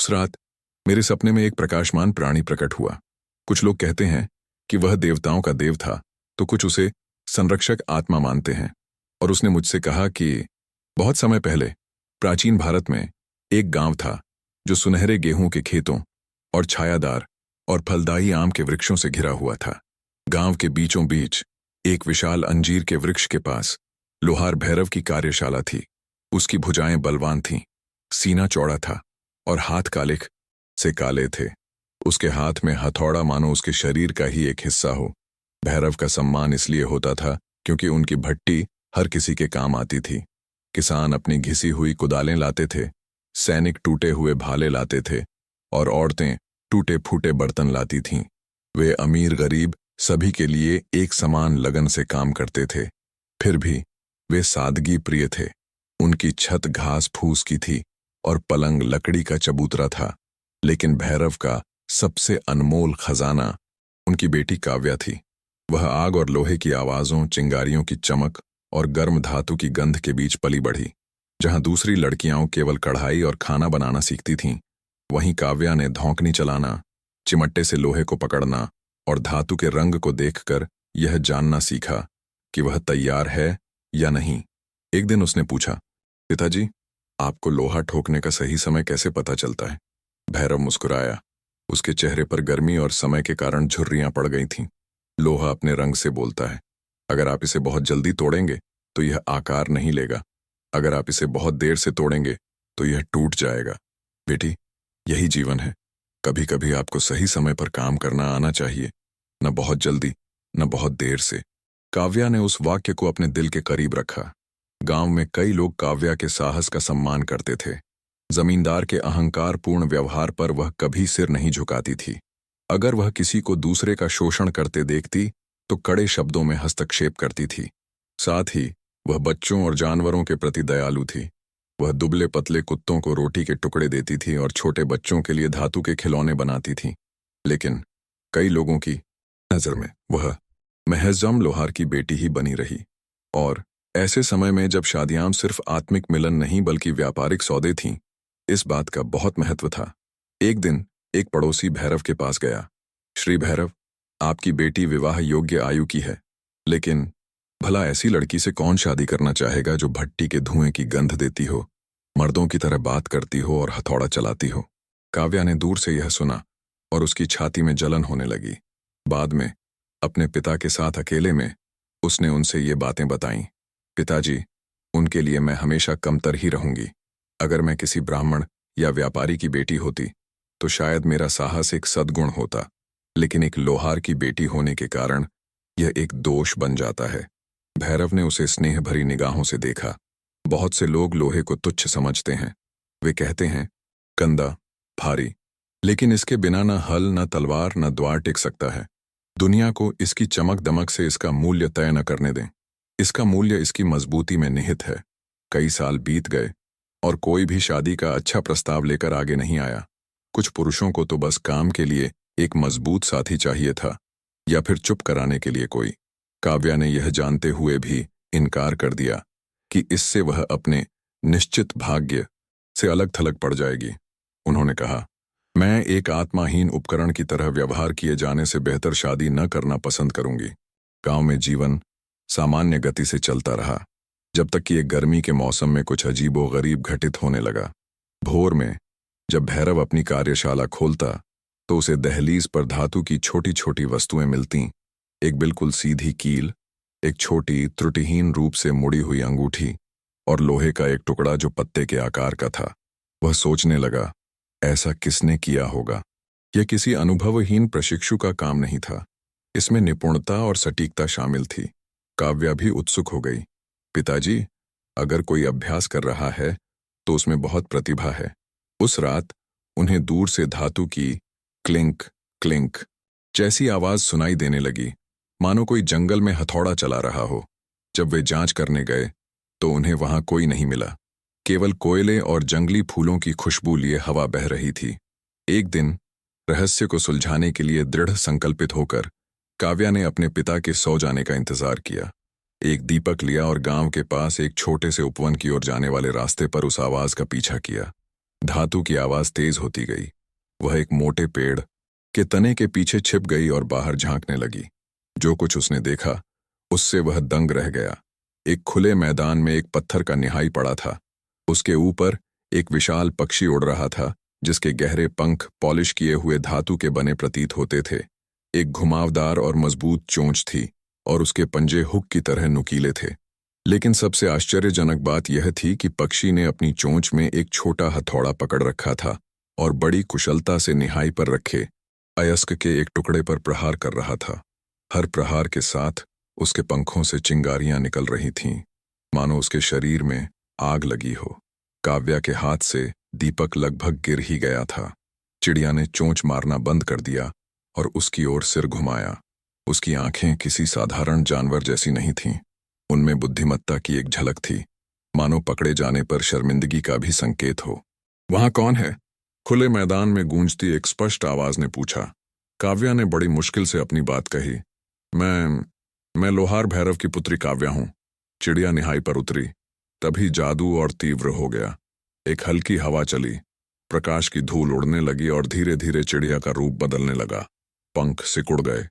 उस रात मेरे सपने में एक प्रकाशमान प्राणी प्रकट हुआ। कुछ लोग कहते हैं कि वह देवताओं का देव था, तो कुछ उसे संरक्षक आत्मा मानते हैं। और उसने मुझसे कहा कि बहुत समय पहले प्राचीन भारत में एक गांव था जो सुनहरे गेहूं के खेतों और छायादार और फलदायी आम के वृक्षों से घिरा हुआ था। गांव के बीचों बीच एक विशाल अंजीर के वृक्ष के पास लोहार भैरव की कार्यशाला थी। उसकी भुजाएं बलवान थीं, सीना चौड़ा था और हाथ काले से काले थे। उसके हाथ में हथौड़ा मानो उसके शरीर का ही एक हिस्सा हो। भैरव का सम्मान इसलिए होता था क्योंकि उनकी भट्टी हर किसी के काम आती थी। किसान अपनी घिसी हुई कुदालें लाते थे, सैनिक टूटे हुए भाले लाते थे और औरतें टूटे फूटे बर्तन लाती थीं। वे अमीर गरीब सभी के लिए एक समान लगन से काम करते थे। फिर भी वे सादगी प्रिय थे। उनकी छत घास फूस की थी और पलंग लकड़ी का चबूतरा था। लेकिन भैरव का सबसे अनमोल खजाना उनकी बेटी काव्या थी। वह आग और लोहे की आवाज़ों, चिंगारियों की चमक और गर्म धातु की गंध के बीच पली बढ़ी। जहां दूसरी लड़कियां केवल कढ़ाई और खाना बनाना सीखती थीं, वहीं काव्या ने धौंकनी चलाना, चिमट्टे से लोहे को पकड़ना और धातु के रंग को देखकर यह जानना सीखा कि वह तैयार है या नहीं। एक दिन उसने पूछा, पिताजी, आपको लोहा ठोकने का सही समय कैसे पता चलता है? भैरव मुस्कुराया। उसके चेहरे पर गर्मी और समय के कारण झुर्रियां पड़ गई थीं। लोहा अपने रंग से बोलता है। अगर आप इसे बहुत जल्दी तोड़ेंगे तो यह आकार नहीं लेगा। अगर आप इसे बहुत देर से तोड़ेंगे तो यह टूट जाएगा। बेटी, यही जीवन है। कभी कभी आपको सही समय पर काम करना आना चाहिए, न बहुत जल्दी न बहुत देर से। काव्या ने उस वाक्य को अपने दिल के करीब रखा। गांव में कई लोग काव्या के साहस का सम्मान करते थे। जमींदार के अहंकारपूर्ण व्यवहार पर वह कभी सिर नहीं झुकाती थी। अगर वह किसी को दूसरे का शोषण करते देखती तो कड़े शब्दों में हस्तक्षेप करती थी। साथ ही वह बच्चों और जानवरों के प्रति दयालु थी। वह दुबले पतले कुत्तों को रोटी के टुकड़े देती थी और छोटे बच्चों के लिए धातु के खिलौने बनाती थी। लेकिन कई लोगों की नजर में वह महजम लोहार की बेटी ही बनी रही। और ऐसे समय में जब शादियां सिर्फ आत्मिक मिलन नहीं बल्कि व्यापारिक सौदे थीं, इस बात का बहुत महत्व था। एक दिन एक पड़ोसी भैरव के पास गया। श्री भैरव, आपकी बेटी विवाह योग्य आयु की है, लेकिन भला ऐसी लड़की से कौन शादी करना चाहेगा जो भट्टी के धुएं की गंध देती हो, मर्दों की तरह बात करती हो और हथौड़ा चलाती हो? काव्या ने दूर से यह सुना और उसकी छाती में जलन होने लगी। बाद में अपने पिता के साथ अकेले में उसने उनसे ये बातें बताईं। पिताजी, उनके लिए मैं हमेशा कमतर ही रहूंगी। अगर मैं किसी ब्राह्मण या व्यापारी की बेटी होती तो शायद मेरा साहस एक सद्गुण होता, लेकिन एक लोहार की बेटी होने के कारण यह एक दोष बन जाता है। भैरव ने उसे स्नेह भरी निगाहों से देखा। बहुत से लोग लोहे को तुच्छ समझते हैं। वे कहते हैं, कंदा, भारी, लेकिन इसके बिना न हल, न तलवार, न द्वार टिक सकता है। दुनिया को इसकी चमक दमक से इसका मूल्य तय न करने दें। इसका मूल्य इसकी मजबूती में निहित है। कई साल बीत गए और कोई भी शादी का अच्छा प्रस्ताव लेकर आगे नहीं आया। कुछ पुरुषों को तो बस काम के लिए एक मजबूत साथी चाहिए था, या फिर चुप कराने के लिए कोई। काव्या ने यह जानते हुए भी इनकार कर दिया कि इससे वह अपने निश्चित भाग्य से अलग थलग पड़ जाएगी। उन्होंने कहा, मैं एक आत्माहीन उपकरण की तरह व्यवहार किए जाने से बेहतर शादी न करना पसंद करूंगी। गांव में जीवन सामान्य गति से चलता रहा, जब तक कि एक गर्मी के मौसम में कुछ अजीबोगरीब घटित होने लगा। भोर में जब भैरव अपनी कार्यशाला खोलता तो उसे दहलीज पर धातु की छोटी छोटी वस्तुएं मिलतीं। एक बिल्कुल सीधी कील, एक छोटी त्रुटिहीन रूप से मुड़ी हुई अंगूठी और लोहे का एक टुकड़ा जो पत्ते के आकार का था। वह सोचने लगा, ऐसा किसने किया होगा? यह किसी अनुभवहीन प्रशिक्षु का काम नहीं था। इसमें निपुणता और सटीकता शामिल थी। काव्या भी उत्सुक हो गई। पिताजी, अगर कोई अभ्यास कर रहा है तो उसमें बहुत प्रतिभा है। उस रात उन्हें दूर से धातु की क्लिंक क्लिंक जैसी आवाज सुनाई देने लगी, मानो कोई जंगल में हथौड़ा चला रहा हो। जब वे जांच करने गए तो उन्हें वहां कोई नहीं मिला। केवल कोयले और जंगली फूलों की खुशबू लिए हवा बह रही थी। एक दिन रहस्य को सुलझाने के लिए दृढ़ संकल्पित होकर काव्या ने अपने पिता के सो जाने का इंतजार किया। एक दीपक लिया और गांव के पास एक छोटे से उपवन की ओर जाने वाले रास्ते पर उस आवाज का पीछा किया। धातु की आवाज तेज होती गई। वह एक मोटे पेड़ के तने के पीछे छिप गई और बाहर झांकने लगी। जो कुछ उसने देखा उससे वह दंग रह गया। एक खुले मैदान में एक पत्थर का निहाई पड़ा था। उसके ऊपर एक विशाल पक्षी उड़ रहा था, जिसके गहरे पंख पॉलिश किए हुए धातु के बने प्रतीत होते थे। एक घुमावदार और मजबूत चोंच थी और उसके पंजे हुक की तरह नुकीले थे। लेकिन सबसे आश्चर्यजनक बात यह थी कि पक्षी ने अपनी चोंच में एक छोटा हथौड़ा पकड़ रखा था और बड़ी कुशलता से निहाई पर रखे अयस्क के एक टुकड़े पर प्रहार कर रहा था। हर प्रहार के साथ उसके पंखों से चिंगारियां निकल रही थीं, मानो उसके शरीर में आग लगी हो। काव्या के हाथ से दीपक लगभग गिर ही गया था। चिड़िया ने चोंच मारना बंद कर दिया और उसकी ओर सिर घुमाया। उसकी आंखें किसी साधारण जानवर जैसी नहीं थीं। उनमें बुद्धिमत्ता की एक झलक थी, मानो पकड़े जाने पर शर्मिंदगी का भी संकेत हो। वहां कौन है? खुले मैदान में गूंजती एक स्पष्ट आवाज ने पूछा। काव्या ने बड़ी मुश्किल से अपनी बात कही। मैं लोहार भैरव की पुत्री काव्या हूं। चिड़िया निहाई पर उतरी। तभी जादू और तीव्र हो गया। एक हल्की हवा चली, प्रकाश की धूल उड़ने लगी और धीरे धीरे चिड़िया का रूप बदलने लगा। पंख सिकुड़ गए,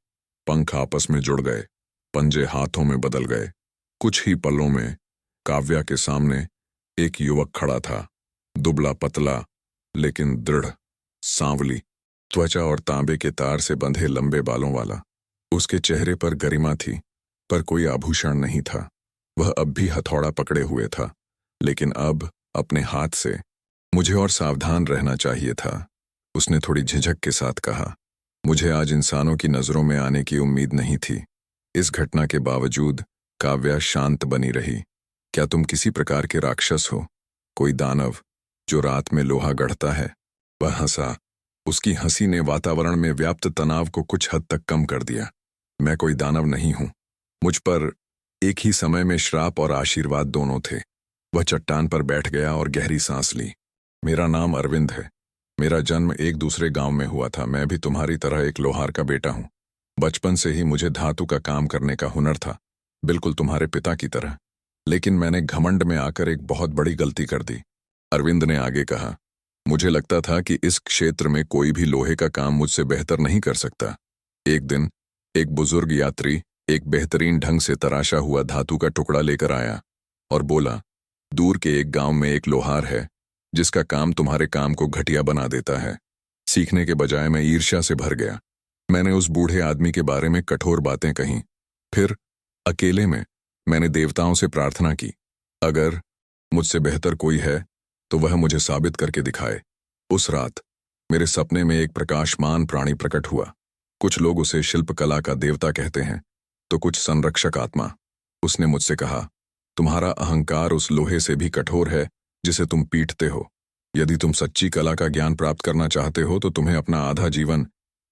पंख आपस में जुड़ गए, पंजे हाथों में बदल गए। कुछ ही पलों में काव्या के सामने एक युवक खड़ा था, दुबला पतला लेकिन दृढ़, सांवली त्वचा और तांबे के तार से बंधे लंबे बालों वाला। उसके चेहरे पर गरिमा थी, पर कोई आभूषण नहीं था। वह अब भी हथौड़ा पकड़े हुए था, लेकिन अब अपने हाथ से। मुझे और सावधान रहना चाहिए था, उसने थोड़ी झिझक के साथ कहा। मुझे आज इंसानों की नजरों में आने की उम्मीद नहीं थी। इस घटना के बावजूद काव्या शांत बनी रही। क्या तुम किसी प्रकार के राक्षस हो, कोई दानव जो रात में लोहा गढ़ता है? वह हंसा। उसकी हंसी ने वातावरण में व्याप्त तनाव को कुछ हद तक कम कर दिया। मैं कोई दानव नहीं हूं। मुझ पर एक ही समय में श्राप और आशीर्वाद दोनों थे। वह चट्टान पर बैठ गया और गहरी सांस ली। मेरा नाम अरविंद है। मेरा जन्म एक दूसरे गांव में हुआ था। मैं भी तुम्हारी तरह एक लोहार का बेटा हूं। बचपन से ही मुझे धातु का काम करने का हुनर था, बिल्कुल तुम्हारे पिता की तरह। लेकिन मैंने घमंड में आकर एक बहुत बड़ी गलती कर दी। अरविंद ने आगे कहा, मुझे लगता था कि इस क्षेत्र में कोई भी लोहे का काम मुझसे बेहतर नहीं कर सकता। एक दिन एक बुजुर्ग यात्री एक बेहतरीन ढंग से तराशा हुआ धातु का टुकड़ा लेकर आया और बोला, दूर के एक गांव में एक लोहार है जिसका काम तुम्हारे काम को घटिया बना देता है। सीखने के बजाय मैं ईर्ष्या से भर गया। मैंने उस बूढ़े आदमी के बारे में कठोर बातें कहीं। फिर अकेले में मैंने देवताओं से प्रार्थना की, अगर मुझसे बेहतर कोई है तो वह मुझे साबित करके दिखाए। उस रात मेरे सपने में एक प्रकाशमान प्राणी प्रकट हुआ। कुछ लोग उसे शिल्पकला का देवता कहते हैं, तो कुछ संरक्षक आत्मा। उसने मुझसे कहा, तुम्हारा अहंकार उस लोहे से भी कठोर है जिसे तुम पीटते हो। यदि तुम सच्ची कला का ज्ञान प्राप्त करना चाहते हो तो तुम्हें अपना आधा जीवन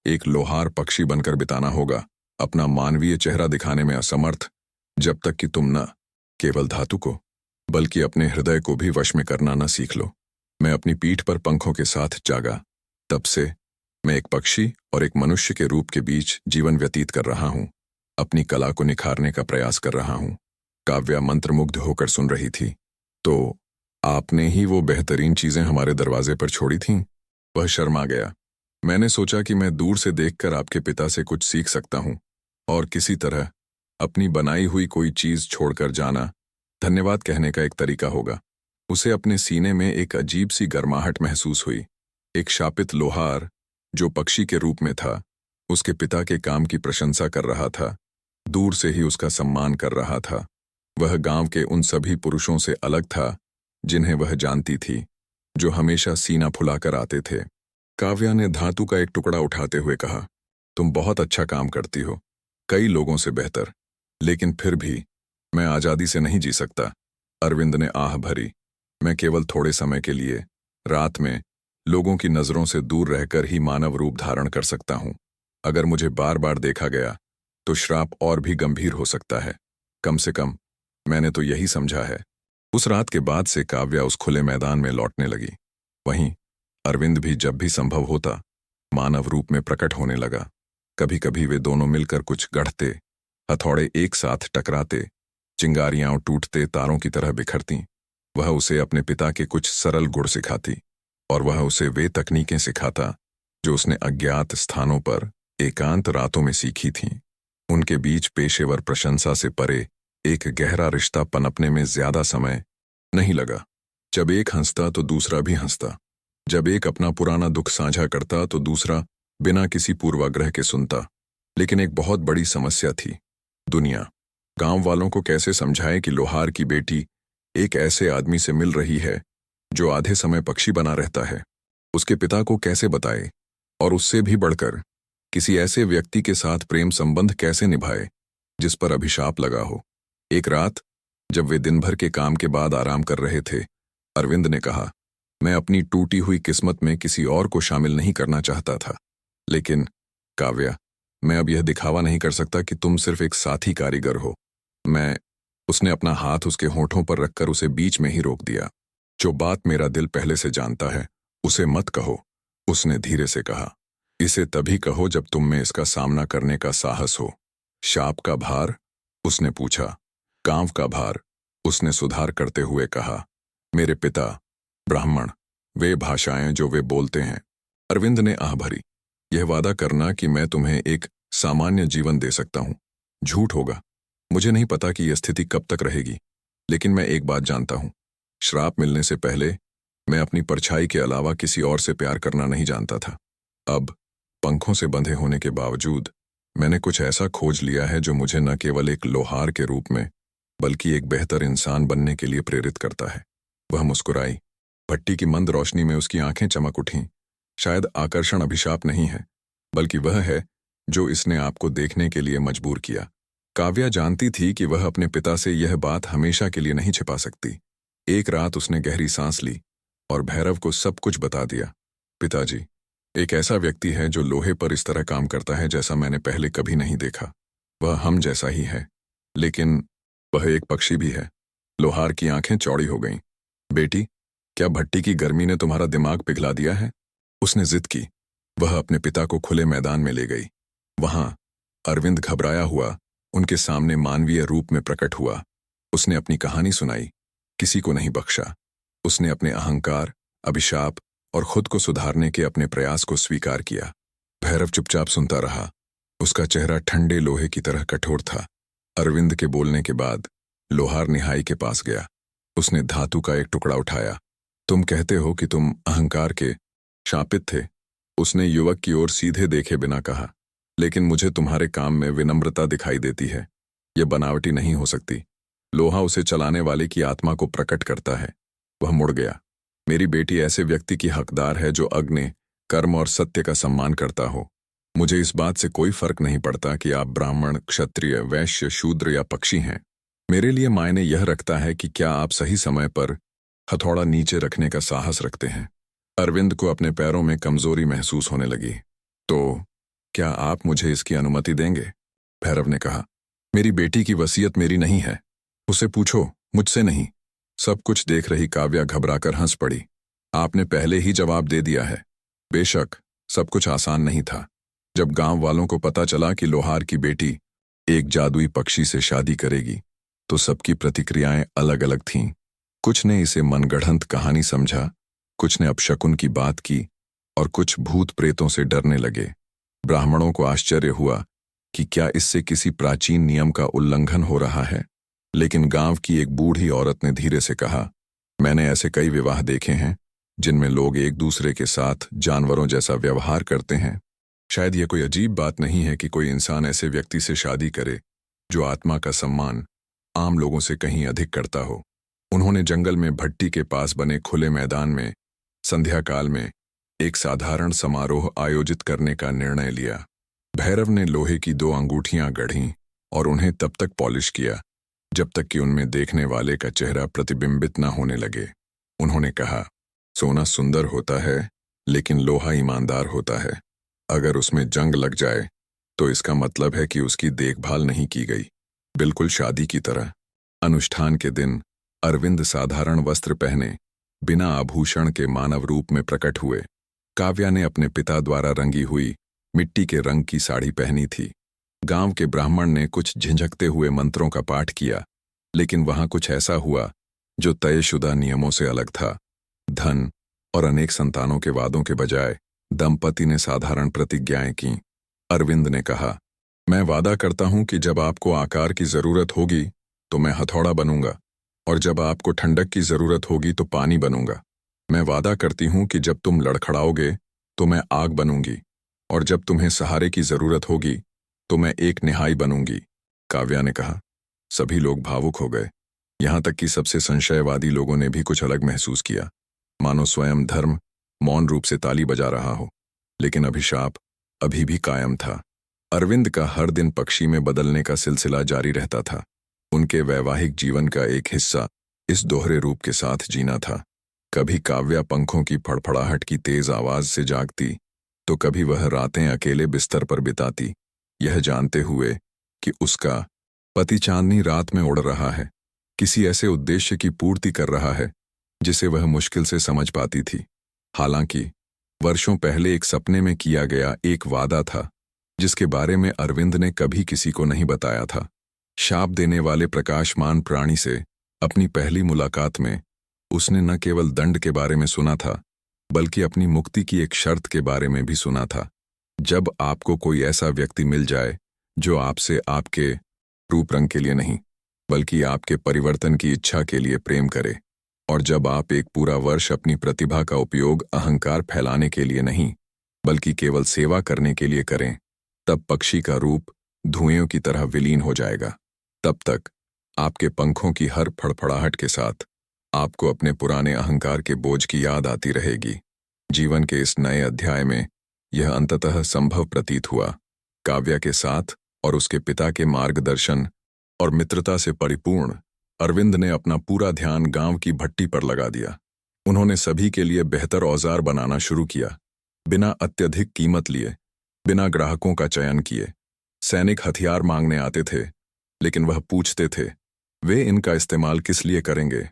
एक लोहार पक्षी बनकर बिताना होगा, अपना मानवीय चेहरा दिखाने में असमर्थ, जब तक कि तुम न केवल धातु को बल्कि अपने हृदय को भी वश में करना न सीख लो। मैं अपनी पीठ पर पंखों के साथ जागा। तब से मैं एक पक्षी और एक मनुष्य के रूप के बीच जीवन व्यतीत कर रहा हूं, अपनी कला को निखारने का प्रयास कर रहा हूं। काव्या मंत्रमुग्ध होकर सुन रही थी। तो आपने ही वो बेहतरीन चीजें हमारे दरवाजे पर छोड़ी थीं? वह शर्मा गया। मैंने सोचा कि मैं दूर से देखकर आपके पिता से कुछ सीख सकता हूं और किसी तरह अपनी बनाई हुई कोई चीज छोड़कर जाना धन्यवाद कहने का एक तरीका होगा। उसे अपने सीने में एक अजीब सी गर्माहट महसूस हुई। एक शापित लोहार जो पक्षी के रूप में था, उसके पिता के काम की प्रशंसा कर रहा था, दूर से ही उसका सम्मान कर रहा था। वह गांव के उन सभी पुरुषों से अलग था जिन्हें वह जानती थी, जो हमेशा सीना फुलाकर आते थे। काव्या ने धातु का एक टुकड़ा उठाते हुए कहा, तुम बहुत अच्छा काम करती हो, कई लोगों से बेहतर, लेकिन फिर भी मैं आजादी से नहीं जी सकता। अरविंद ने आह भरी। मैं केवल थोड़े समय के लिए रात में लोगों की नजरों से दूर रहकर ही मानव रूप धारण कर सकता हूं। अगर मुझे बार बार देखा गया तो श्राप और भी गंभीर हो सकता है। कम से कम मैंने तो यही समझा है। उस रात के बाद से काव्या उस खुले मैदान में लौटने लगी। वहीं अरविंद भी जब भी संभव होता मानव रूप में प्रकट होने लगा। कभी कभी वे दोनों मिलकर कुछ गढ़ते, हथौड़े एक साथ टकराते, चिंगारियां टूटते तारों की तरह बिखरती। वह उसे अपने पिता के कुछ सरल गुण सिखाती, और वह उसे वे तकनीकें सिखाता जो उसने अज्ञात स्थानों पर एकांत रातों में सीखी थीं। उनके बीच पेशेवर प्रशंसा से परे एक गहरा रिश्ता पनपने में ज्यादा समय नहीं लगा। जब एक हंसता तो दूसरा भी हंसता, जब एक अपना पुराना दुख साझा करता तो दूसरा बिना किसी पूर्वाग्रह के सुनता। लेकिन एक बहुत बड़ी समस्या थी, दुनिया। गांव वालों को कैसे समझाए कि लोहार की बेटी एक ऐसे आदमी से मिल रही है जो आधे समय पक्षी बना रहता है। उसके पिता को कैसे बताए, और उससे भी बढ़कर किसी ऐसे व्यक्ति के साथ प्रेम संबंध कैसे निभाए जिस पर अभिशाप लगा हो। एक रात जब वे दिन भर के काम के बाद आराम कर रहे थे, अरविंद ने कहा, मैं अपनी टूटी हुई किस्मत में किसी और को शामिल नहीं करना चाहता था, लेकिन काव्या, मैं अब यह दिखावा नहीं कर सकता कि तुम सिर्फ एक साथी कारीगर हो। उसने अपना हाथ उसके होठों पर रखकर उसे बीच में ही रोक दिया। जो बात मेरा दिल पहले से जानता है उसे मत कहो, उसने धीरे से कहा। इसे तभी कहो जब तुम में इसका सामना करने का साहस हो। शाप का भार? उसने पूछा। कांव का भार, उसने सुधार करते हुए कहा। मेरे पिता ब्राह्मण, वे भाषाएं जो वे बोलते हैं। अरविंद ने आह भरी। यह वादा करना कि मैं तुम्हें एक सामान्य जीवन दे सकता हूं, झूठ होगा। मुझे नहीं पता कि यह स्थिति कब तक रहेगी, लेकिन मैं एक बात जानता हूं, श्राप मिलने से पहले मैं अपनी परछाई के अलावा किसी और से प्यार करना नहीं जानता था। अब पंखों से बंधे होने के बावजूद मैंने कुछ ऐसा खोज लिया है जो मुझे न केवल एक लोहार के रूप में बल्कि एक बेहतर इंसान बनने के लिए प्रेरित करता है। वह मुस्कुराई। भट्टी की मंद रोशनी में उसकी आंखें चमक उठीं। शायद आकर्षण अभिशाप नहीं है, बल्कि वह है जो इसने आपको देखने के लिए मजबूर किया। काव्या जानती थी कि वह अपने पिता से यह बात हमेशा के लिए नहीं छिपा सकती। एक रात उसने गहरी सांस ली और भैरव को सब कुछ बता दिया। पिताजी, एक ऐसा व्यक्ति है जो लोहे पर इस तरह काम करता है जैसा मैंने पहले कभी नहीं देखा। वह हम जैसा ही है, लेकिन वह एक पक्षी भी है। लोहार की आंखें चौड़ी हो गईं। बेटी, क्या भट्टी की गर्मी ने तुम्हारा दिमाग पिघला दिया है? उसने जिद की। वह अपने पिता को खुले मैदान में ले गई। वहां अरविंद घबराया हुआ उनके सामने मानवीय रूप में प्रकट हुआ। उसने अपनी कहानी सुनाई, किसी को नहीं बख्शा। उसने अपने अहंकार, अभिशाप और खुद को सुधारने के अपने प्रयास को स्वीकार किया। भैरव चुपचाप सुनता रहा। उसका चेहरा ठंडे लोहे की तरह कठोर था। अरविंद के बोलने के बाद लोहार निहाई के पास गया। उसने धातु का एक टुकड़ा उठाया। तुम कहते हो कि तुम अहंकार के शापित थे, उसने युवक की ओर सीधे देखे बिना कहा। लेकिन मुझे तुम्हारे काम में विनम्रता दिखाई देती है। यह बनावटी नहीं हो सकती। लोहा उसे चलाने वाले की आत्मा को प्रकट करता है। वह मुड़ गया। मेरी बेटी ऐसे व्यक्ति की हकदार है जो अग्नि, कर्म और सत्य का सम्मान करता हो। मुझे इस बात से कोई फर्क नहीं पड़ता कि आप ब्राह्मण, क्षत्रिय, वैश्य, शूद्र या पक्षी हैं। मेरे लिए मायने यह रखता है कि क्या आप सही समय पर हथौड़ा नीचे रखने का साहस रखते हैं। अरविंद को अपने पैरों में कमजोरी महसूस होने लगी। तो क्या आप मुझे इसकी अनुमति देंगे? भैरव ने कहा। मेरी बेटी की वसीयत मेरी नहीं है, उसे पूछो, मुझसे नहीं। सब कुछ देख रही काव्या घबराकर हंस पड़ी। आपने पहले ही जवाब दे दिया है। बेशक सब कुछ आसान नहीं था। जब गांव वालों को पता चला कि लोहार की बेटी एक जादुई पक्षी से शादी करेगी तो सबकी प्रतिक्रियाएं अलग अलग थीं। कुछ ने इसे मनगढ़ंत कहानी समझा, कुछ ने अपशकुन की बात की और कुछ भूत प्रेतों से डरने लगे। ब्राह्मणों को आश्चर्य हुआ कि क्या इससे किसी प्राचीन नियम का उल्लंघन हो रहा है। लेकिन गांव की एक बूढ़ी औरत ने धीरे से कहा, मैंने ऐसे कई विवाह देखे हैं जिनमें लोग एक दूसरे के साथ जानवरों जैसा व्यवहार करते हैं। शायद यह कोई अजीब बात नहीं है कि कोई इंसान ऐसे व्यक्ति से शादी करे जो आत्मा का सम्मान आम लोगों से कहीं अधिक करता हो। उन्होंने जंगल में भट्टी के पास बने खुले मैदान में संध्या काल में एक साधारण समारोह आयोजित करने का निर्णय लिया। भैरव ने लोहे की 2 अंगूठियां गढ़ीं और उन्हें तब तक पॉलिश किया जब तक कि उनमें देखने वाले का चेहरा प्रतिबिंबित न होने लगे। उन्होंने कहा, सोना सुंदर होता है लेकिन लोहा ईमानदार होता है। अगर उसमें जंग लग जाए तो इसका मतलब है कि उसकी देखभाल नहीं की गई, बिल्कुल शादी की तरह। अनुष्ठान के दिन अरविंद साधारण वस्त्र पहने बिना आभूषण के मानव रूप में प्रकट हुए। काव्या ने अपने पिता द्वारा रंगी हुई मिट्टी के रंग की साड़ी पहनी थी। गांव के ब्राह्मण ने कुछ झिझकते हुए मंत्रों का पाठ किया, लेकिन वहां कुछ ऐसा हुआ जो तयशुदा नियमों से अलग था। धन और अनेक संतानों के वादों के बजाय दंपति ने साधारण प्रतिज्ञाएं की। अरविंद ने कहा, मैं वादा करता हूं कि जब आपको आकार की जरूरत होगी तो मैं हथौड़ा बनूंगा, और जब आपको ठंडक की जरूरत होगी तो पानी बनूंगा। मैं वादा करती हूं कि जब तुम लड़खड़ाओगे तो मैं आग बनूंगी, और जब तुम्हें सहारे की जरूरत होगी तो मैं एक निहाई बनूंगी। काव्या ने कहा। सभी लोग भावुक हो गए, यहां तक कि सबसे संशयवादी लोगों ने भी कुछ अलग महसूस किया, मानो स्वयं धर्म मौन रूप से ताली बजा रहा हो। लेकिन अभिशाप अभी भी कायम था। अरविंद का हर दिन पक्षी में बदलने का सिलसिला जारी रहता था। उनके वैवाहिक जीवन का एक हिस्सा इस दोहरे रूप के साथ जीना था। कभी काव्या पंखों की फड़फड़ाहट की तेज आवाज से जागती, तो कभी वह रातें अकेले बिस्तर पर बिताती, यह जानते हुए कि उसका पति चांदनी रात में उड़ रहा है, किसी ऐसे उद्देश्य की पूर्ति कर रहा है जिसे वह मुश्किल से समझ पाती थी। हालांकि वर्षों पहले एक सपने में किया गया एक वादा था जिसके बारे में अरविंद ने कभी किसी को नहीं बताया था। शाप देने वाले प्रकाशमान प्राणी से अपनी पहली मुलाकात में उसने न केवल दंड के बारे में सुना था, बल्कि अपनी मुक्ति की एक शर्त के बारे में भी सुना था। जब आपको कोई ऐसा व्यक्ति मिल जाए जो आपसे आपके रूप रंग के लिए नहीं, बल्कि आपके परिवर्तन की इच्छा के लिए प्रेम करे, और जब आप एक पूरा वर्ष अपनी प्रतिभा का उपयोग अहंकार फैलाने के लिए नहीं, बल्कि केवल सेवा करने के लिए करें, तब पक्षी का रूप धुएं की तरह विलीन हो जाएगा। तब तक आपके पंखों की हर फड़फड़ाहट के साथ आपको अपने पुराने अहंकार के बोझ की याद आती रहेगी। जीवन के इस नए अध्याय में यह अंततः संभव प्रतीत हुआ। काव्या के साथ और उसके पिता के मार्गदर्शन और मित्रता से परिपूर्ण अरविंद ने अपना पूरा ध्यान गांव की भट्टी पर लगा दिया। उन्होंने सभी के लिए बेहतर औजार बनाना शुरू किया, बिना अत्यधिक कीमत लिए, बिना ग्राहकों का चयन किए। सैनिक हथियार मांगने आते थे, लेकिन वह पूछते थे, वे इनका इस्तेमाल किस लिए करेंगे,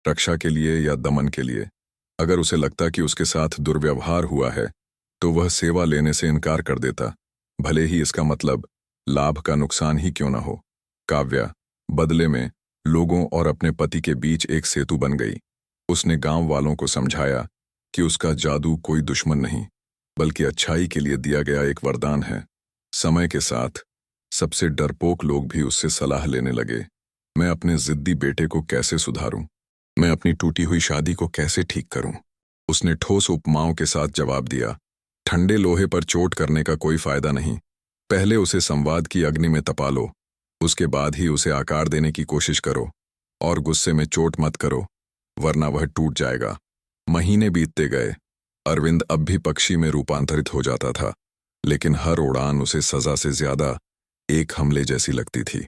रक्षा के लिए या दमन के लिए? अगर उसे लगता कि उसके साथ दुर्व्यवहार हुआ है, तो वह सेवा लेने से इनकार कर देता, भले ही इसका मतलब लाभ का नुकसान ही क्यों न हो। काव्या बदले में लोगों और अपने पति के बीच एक सेतु बन गई। उसने गांव वालों को समझाया कि उसका जादू कोई दुश्मन नहीं, बल्कि अच्छाई के लिए दिया गया एक वरदान है। समय के साथ सबसे डरपोक लोग भी उससे सलाह लेने लगे। मैं अपने जिद्दी बेटे को कैसे सुधारूं? मैं अपनी टूटी हुई शादी को कैसे ठीक करूं? उसने ठोस उपमाओं के साथ जवाब दिया, ठंडे लोहे पर चोट करने का कोई फायदा नहीं। पहले उसे संवाद की अग्नि में तपा लो, उसके बाद ही उसे आकार देने की कोशिश करो, और गुस्से में चोट मत करो, वरना वह टूट जाएगा। महीने बीतते गए। अरविंद अब भी पक्षी में रूपांतरित हो जाता था, लेकिन हर उड़ान उसे सजा से ज्यादा एक हमले जैसी लगती थी।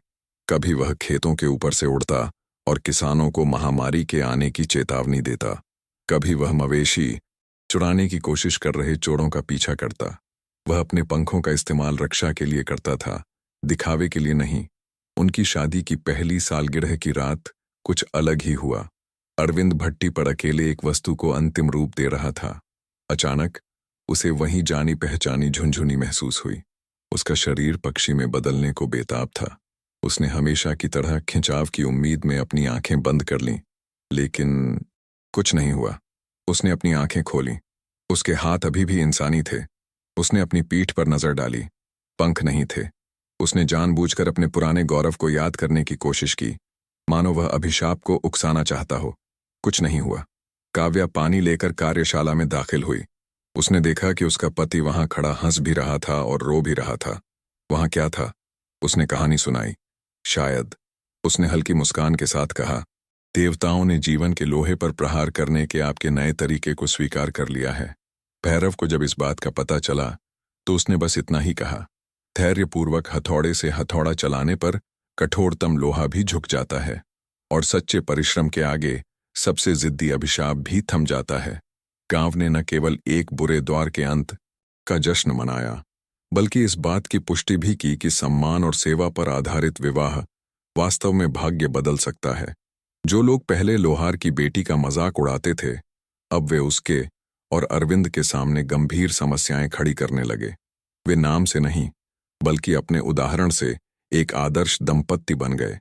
कभी वह खेतों के ऊपर से उड़ता और किसानों को महामारी के आने की चेतावनी देता, कभी वह मवेशी चुराने की कोशिश कर रहे चोरों का पीछा करता। वह अपने पंखों का इस्तेमाल रक्षा के लिए करता था, दिखावे के लिए नहीं। उनकी शादी की पहली सालगिरह की रात कुछ अलग ही हुआ। अरविंद भट्टी पर अकेले एक वस्तु को अंतिम रूप दे रहा था। अचानक उसे वहीं जानी पहचानी झुनझुनी महसूस हुई। उसका शरीर पक्षी में बदलने को बेताब था। उसने हमेशा की तरह खिंचाव की उम्मीद में अपनी आंखें बंद कर लीं, लेकिन कुछ नहीं हुआ। उसने अपनी आंखें खोलीं। उसके हाथ अभी भी इंसानी थे। उसने अपनी पीठ पर नजर डाली, पंख नहीं थे। उसने जानबूझकर अपने पुराने गौरव को याद करने की कोशिश की, मानो वह अभिशाप को उकसाना चाहता हो। कुछ नहीं हुआ। काव्या पानी लेकर कार्यशाला में दाखिल हुई। उसने देखा कि उसका पति वहां खड़ा हंस भी रहा था और रो भी रहा था। वहां क्या था? उसने कहानी सुनाई। शायद, उसने हल्की मुस्कान के साथ कहा, देवताओं ने जीवन के लोहे पर प्रहार करने के आपके नए तरीके को स्वीकार कर लिया है। भैरव को जब इस बात का पता चला तो उसने बस इतना ही कहा, धैर्यपूर्वक हथौड़े से हथौड़ा चलाने पर कठोरतम लोहा भी झुक जाता है, और सच्चे परिश्रम के आगे सबसे जिद्दी अभिशाप भी थम जाता है। गांव ने न केवल एक बुरे दौर के अंत का जश्न मनाया, बल्कि इस बात की पुष्टि भी की कि सम्मान और सेवा पर आधारित विवाह वास्तव में भाग्य बदल सकता है। जो लोग पहले लोहार की बेटी का मजाक उड़ाते थे, अब वे उसके और अरविंद के सामने गंभीर समस्याएं खड़ी करने लगे। वे नाम से नहीं, बल्कि अपने उदाहरण से एक आदर्श दंपत्ति बन गए।